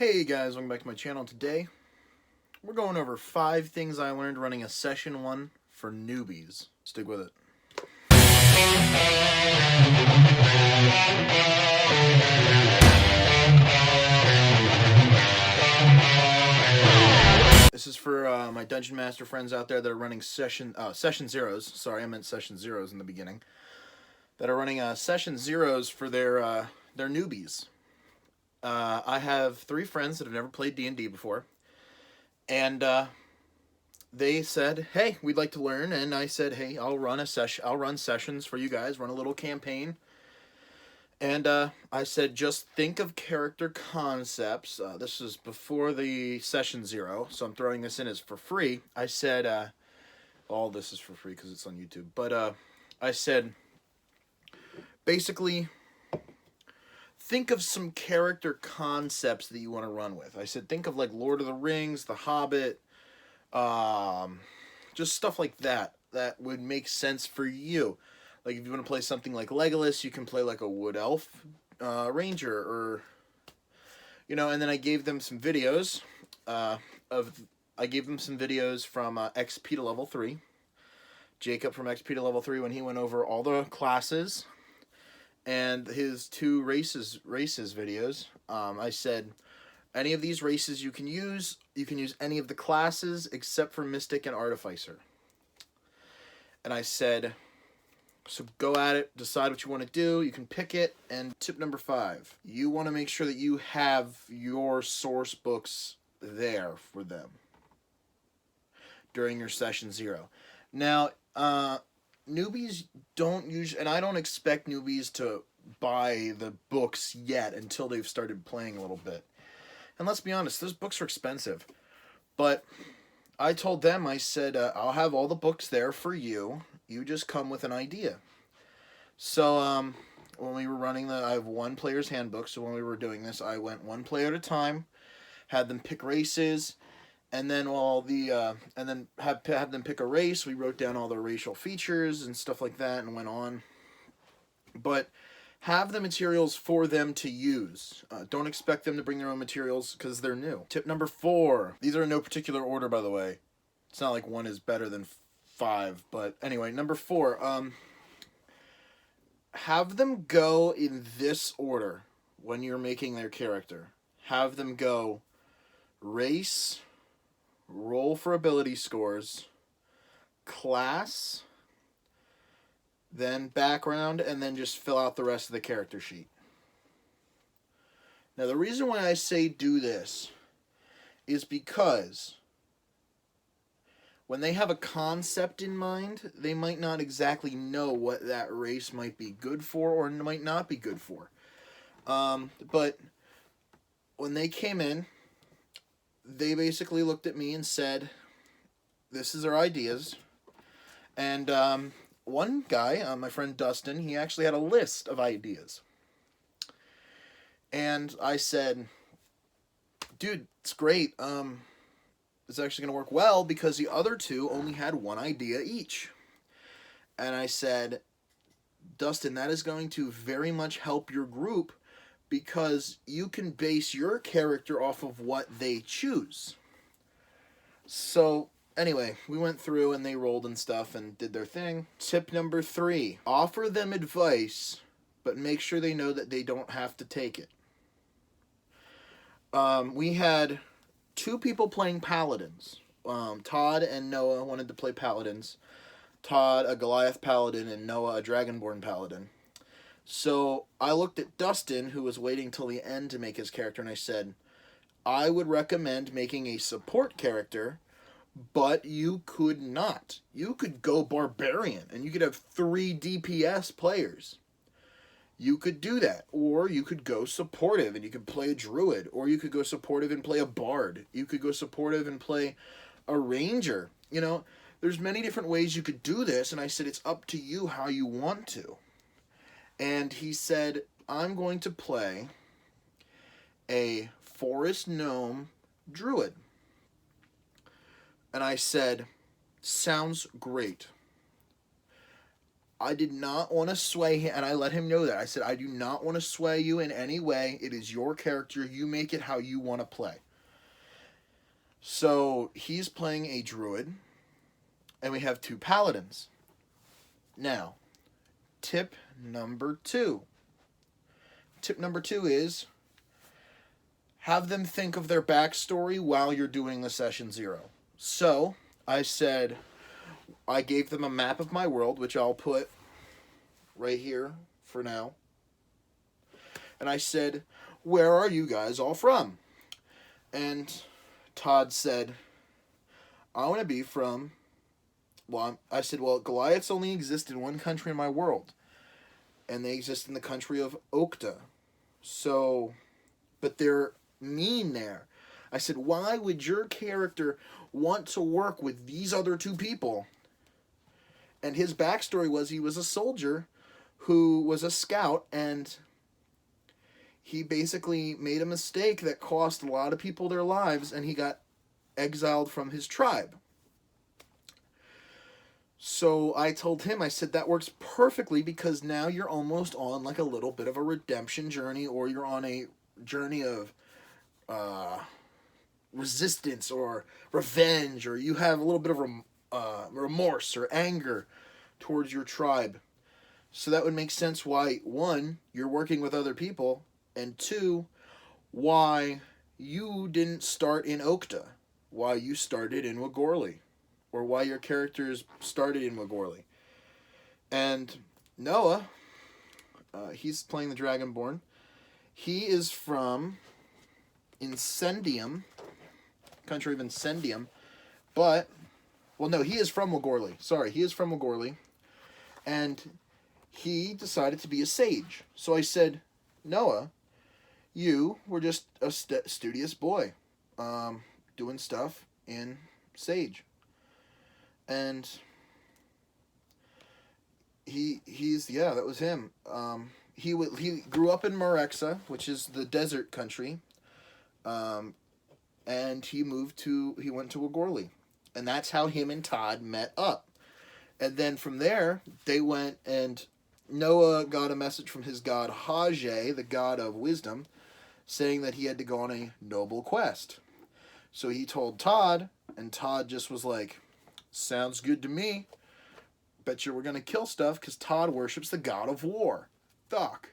Hey guys, welcome back to my channel. Today, we're going over 5 things I learned running a Session 1 for newbies. Stick with it. This is for my Dungeon Master friends out there that are running Session Zeros. Sorry, I meant Session Zeros in the beginning. That are running Session Zeros for their newbies. I have 3 friends that have never played D&D before. And they said, "Hey, we'd like to learn," and I said, "Hey, I'll run sessions for you guys, run a little campaign." And I said, "Just think of character concepts." This is before the Session 0, so I'm throwing this in as for free. I said, all this is for free because it's on YouTube. But I said, basically, think of some character concepts that you want to run with. I said, think of like Lord of the Rings, The Hobbit, just stuff like that would make sense for you. Like if you want to play something like Legolas, you can play like a wood elf ranger, or and then I gave them some videos from XP to level 3. Jacob from XP to level 3, when he went over all the classes, and his 2 races videos. I said, any of these races you can use any of the classes except for Mystic and Artificer. And I said, so go at it, decide what you want to do, you can pick it. And tip number 5, you want to make sure that you have your source books there for them during your Session 0. Now, newbies don't usually, and I don't expect newbies to buy the books yet until they've started playing a little bit. And let's be honest, those books are expensive. But I told them, I said, I'll have all the books there for you. You just come with an idea. So when we were running I have one player's handbook. So when we were doing this, I went one player at a time, had them pick races, and then had them pick a race. We wrote down all the racial features and stuff like that, and went on. But have the materials for them to use. Don't expect them to bring their own materials because they're new. Tip number 4. These are in no particular order, by the way. It's not like one is better than 5. But anyway, number 4. Have them go in this order when you're making their character. Have them go race, roll for ability scores, class, then background, and then just fill out the rest of the character sheet. Now, the reason why I say do this is because when they have a concept in mind, they might not exactly know what that race might be good for or might not be good for. But when they came in, they basically looked at me and said, this is our ideas. And one guy, my friend Dustin, he actually had a list of ideas. And I said, dude, it's great. It's actually going to work well because the other 2 only had one idea each. And I said, Dustin, that is going to very much help your group because you can base your character off of what they choose. So anyway, we went through and they rolled and stuff and did their thing. Tip number 3, offer them advice, but make sure they know that they don't have to take it. We had 2 people playing paladins. Todd and Noah wanted to play paladins. Todd, a Goliath paladin, and Noah, a Dragonborn paladin. So I looked at Dustin, who was waiting till the end to make his character, and I said, I would recommend making a support character, but you could not. You could go barbarian, and you could have 3 DPS players. You could do that, or you could go supportive, and you could play a druid, or you could go supportive and play a bard. You could go supportive and play a ranger. There's many different ways you could do this, and I said, it's up to you how you want to. And he said, I'm going to play a forest gnome druid. And I said, sounds great. I did not want to sway him, and I let him know that. I said, I do not want to sway you in any way. It is your character. You make it how you want to play. So he's playing a druid, and we have 2 paladins. Now, tip number 2. Tip number 2 is have them think of their backstory while you're doing the session 0. So I said, I gave them a map of my world, which I'll put right here for now. And I said, where are you guys all from? And Todd said, I want to be from... Well, I said, well, Goliaths only exist in one country in my world. And they exist in the country of Okta. So, but they're mean there. I said, why would your character want to work with these other 2 people? And his backstory was he was a soldier who was a scout, and he basically made a mistake that cost a lot of people their lives, and he got exiled from his tribe. So I told him, I said, that works perfectly because now you're almost on like a little bit of a redemption journey, or you're on a journey of resistance or revenge, or you have a little bit of remorse or anger towards your tribe. So that would make sense why, 1, you're working with other people, and 2, why you didn't start in Okta, why you started in Wagorli, or why your characters started in Wagorli. And Noah, he's playing the Dragonborn. He is from Incendium, country of Incendium, but, well, no, he is from Wagorli. Sorry, he is from Wagorli, and he decided to be a sage. So I said, Noah, you were just a studious boy, doing stuff in Sage. And that was him. He grew up in Marexa, which is the desert country, and he went to Wagorli, and that's how him and Todd met up. And then from there, they went, and Noah got a message from his god Hajj, the god of wisdom, saying that he had to go on a noble quest. So he told Todd, and Todd just was like, sounds good to me. Bet you we're going to kill stuff, because Todd worships the god of war, Thok.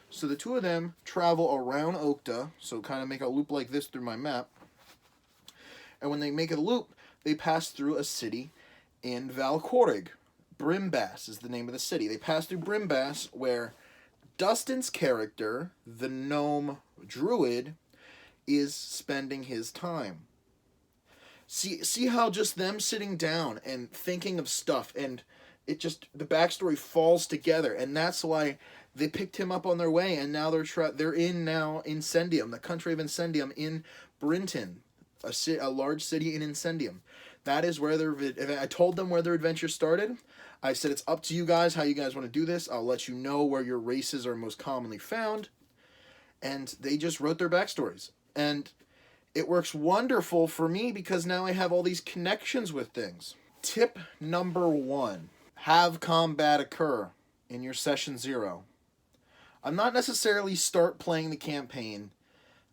So the 2 of them travel around Okta, so kind of make a loop like this through my map. And when they make a loop, they pass through a city in Valkorig. Brimbass is the name of the city. They pass through Brimbass, where Dustin's character, the gnome druid, is spending his time. See how just them sitting down and thinking of stuff, and it just, the backstory falls together, and that's why they picked him up on their way, and now they're in Incendium, the country of Incendium, in Brinton, a large city in Incendium. That is where I told them where their adventure started. I said, it's up to you guys how you guys want to do this. I'll let you know where your races are most commonly found. And they just wrote their backstories. And it works wonderful for me because now I have all these connections with things. Tip number 1. Have combat occur in your session 0. I'm not necessarily start playing the campaign,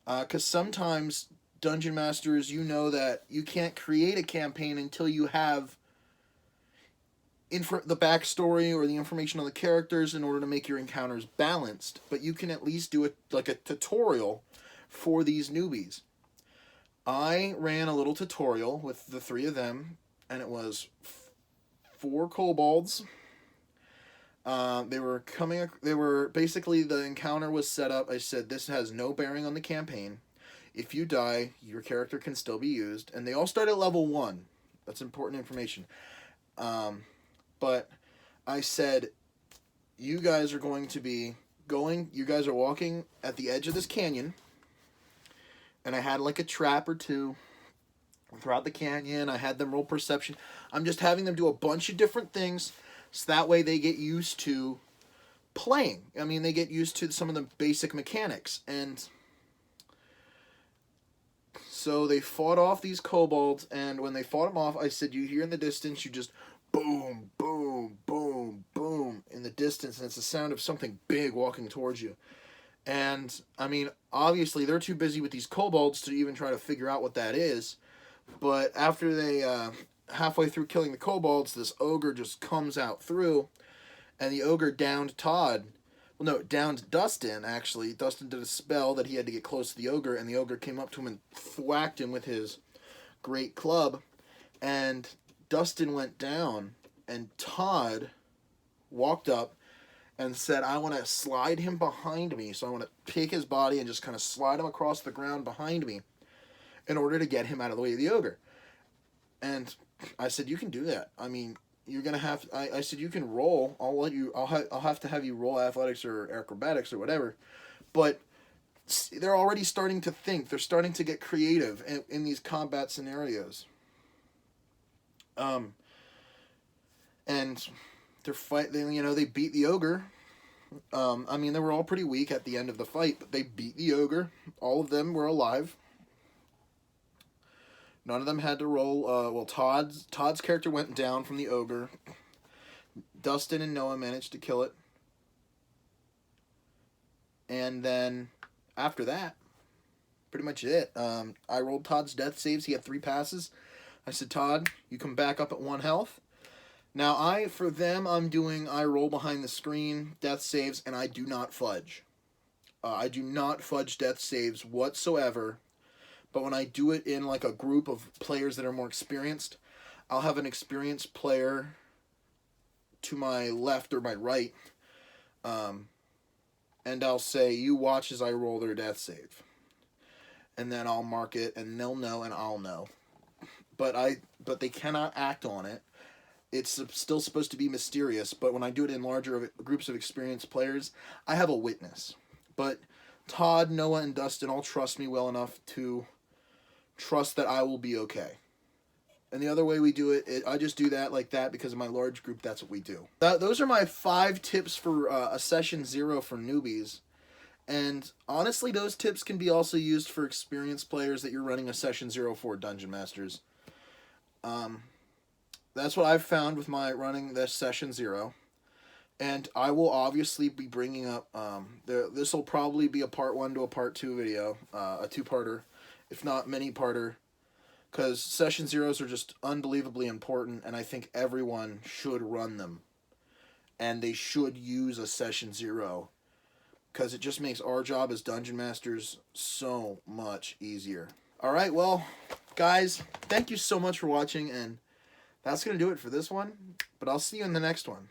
because sometimes Dungeon Masters, you know that you can't create a campaign until you have the backstory or the information on the characters in order to make your encounters balanced. But you can at least do a tutorial for these newbies. I ran a little tutorial with the 3 of them, and it was 4 kobolds. They were basically, the encounter was set up. I said, this has no bearing on the campaign. If you die, your character can still be used. And they all start at level 1. That's important information. But I said, you guys are going to be you guys are walking at the edge of this canyon. And I had like a trap or 2 throughout the canyon. I had them roll perception. I'm just having them do a bunch of different things, so that way they get used to playing. I mean, they get used to some of the basic mechanics. And so they fought off these kobolds, and when they fought them off, I said, you hear in the distance, you just boom, boom, boom, boom. distance, and it's the sound of something big walking towards you. And, I mean, obviously, they're too busy with these kobolds to even try to figure out what that is. But after they, halfway through killing the kobolds, this ogre just comes out through, and the ogre downed Todd. Well, no, downed Dustin, actually. Dustin did a spell that he had to get close to the ogre, and the ogre came up to him and thwacked him with his great club. And Dustin went down, and Todd walked up and said, I want to slide him behind me. So I want to pick his body and just kind of slide him across the ground behind me in order to get him out of the way of the ogre. And I said, you can do that. I mean, you're going to have... I said, you can roll. I'll have to have you roll athletics or acrobatics or whatever. But they're already starting to think. They're starting to get creative in these combat scenarios. And they beat the ogre. I mean, they were all pretty weak at the end of the fight, but they beat the ogre. All of them were alive. None of them had to roll. Todd's character went down from the ogre. Dustin and Noah managed to kill it. And then, after that, pretty much it. I rolled Todd's death saves. He had 3 passes. I said, Todd, you come back up at 1 health. Now, I roll behind the screen, death saves, and I do not fudge. I do not fudge death saves whatsoever. But when I do it in like a group of players that are more experienced, I'll have an experienced player to my left or my right, and I'll say, you watch as I roll their death save. And then I'll mark it, and they'll know, and I'll know. But they cannot act on it. It's still supposed to be mysterious, but when I do it in larger groups of experienced players, I have a witness. But Todd, Noah, and Dustin all trust me well enough to trust that I will be okay. And the other way we do it, I just do that like that because of my large group. That's what we do. Those are my 5 tips for a session 0 for newbies. And honestly, those tips can be also used for experienced players that you're running a session 0 for, Dungeon Masters. That's what I've found with my running this session 0. And I will obviously be bringing up, this will probably be a part 1 to a part 2 video, a 2-parter, if not many-parter, because session 0s are just unbelievably important, and I think everyone should run them. And they should use a session 0, because it just makes our job as Dungeon Masters so much easier. Alright, well, guys, thank you so much for watching, and that's going to do it for this one, but I'll see you in the next one.